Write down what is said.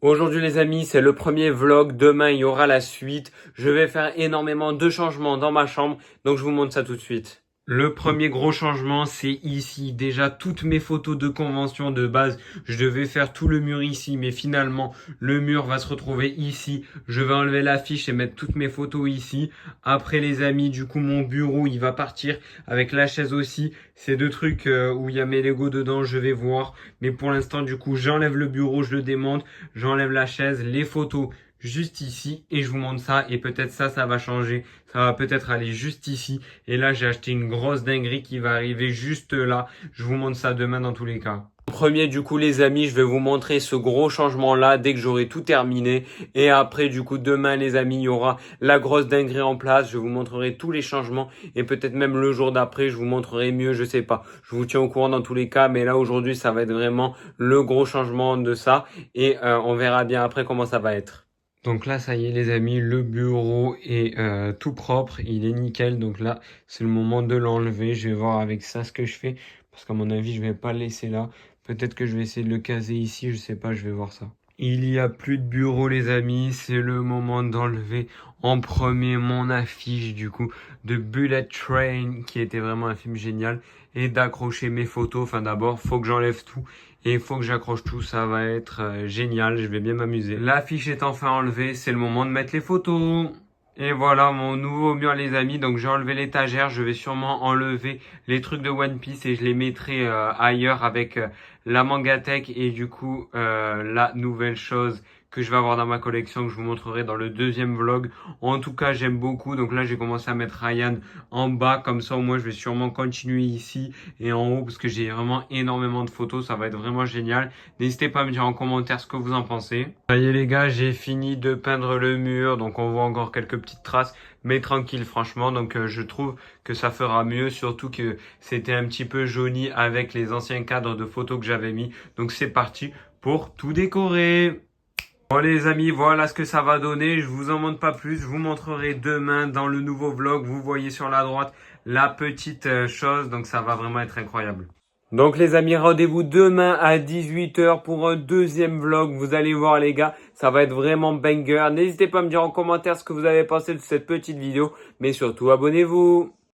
Aujourd'hui les amis, c'est le premier vlog, demain il y aura la suite. Je vais faire énormément de changements dans ma chambre, donc je vous montre ça tout de suite. Le premier gros changement, c'est ici. Déjà, toutes mes photos de convention de base, je devais faire tout le mur ici, mais finalement, le mur va se retrouver ici. Je vais enlever l'affiche et mettre toutes mes photos ici. Après, les amis, du coup, mon bureau, il va partir avec la chaise aussi. Ces deux trucs où il y a mes Lego dedans, je vais voir. Mais pour l'instant, du coup, j'enlève le bureau, je le démonte, j'enlève la chaise, les photos juste ici et je vous montre ça et peut-être ça va changer. Ça va peut-être aller juste ici. Et là, j'ai acheté une grosse dinguerie qui va arriver juste là. Je vous montre ça demain dans tous les cas. En premier, du coup, les amis, je vais vous montrer ce gros changement-là dès que j'aurai tout terminé. Et après, du coup, demain, les amis, il y aura la grosse dinguerie en place. Je vous montrerai tous les changements. Et peut-être même le jour d'après, je vous montrerai mieux, je sais pas. Je vous tiens au courant dans tous les cas. Mais là, aujourd'hui, ça va être vraiment le gros changement de ça. Et on verra bien après comment ça va être. Donc là, ça y est les amis, le bureau est tout propre, il est nickel. Donc là, c'est le moment de l'enlever. Je vais voir avec ça ce que je fais. Parce qu'à mon avis, je vais pas le laisser là. Peut-être que je vais essayer de le caser ici, je sais pas, je vais voir ça. Il y a plus de bureau les amis, c'est le moment d'enlever en premier mon affiche du coup de Bullet Train qui était vraiment un film génial et d'accrocher mes photos. Enfin d'abord, faut que j'enlève tout et il faut que j'accroche tout, ça va être génial, je vais bien m'amuser. L'affiche est enfin enlevée, c'est le moment de mettre les photos. Et voilà mon nouveau mur les amis, donc j'ai enlevé l'étagère, je vais sûrement enlever les trucs de One Piece et je les mettrai ailleurs avec la Mangatech et du coup la nouvelle chose que je vais avoir dans ma collection que je vous montrerai dans le deuxième vlog. En tout cas j'aime beaucoup, donc là j'ai commencé à mettre Ryan en bas, comme ça au moins je vais sûrement continuer ici et en haut parce que j'ai vraiment énormément de photos, ça va être vraiment génial. N'hésitez pas à me dire en commentaire ce que vous en pensez. Ça y est les gars, j'ai fini de peindre le mur, donc on voit encore quelques petites traces, mais tranquille franchement, donc je trouve que ça fera mieux, surtout que c'était un petit peu jauni avec les anciens cadres de photos que j'avais mis. Donc c'est parti pour tout décorer. Bon les amis, voilà ce que ça va donner. Je vous en montre pas plus. Je vous montrerai demain dans le nouveau vlog. Vous voyez sur la droite la petite chose. Donc ça va vraiment être incroyable. Donc les amis, rendez-vous demain à 18 h pour un deuxième vlog. Vous allez voir les gars, ça va être vraiment banger. N'hésitez pas à me dire en commentaire ce que vous avez pensé de cette petite vidéo. Mais surtout, abonnez-vous.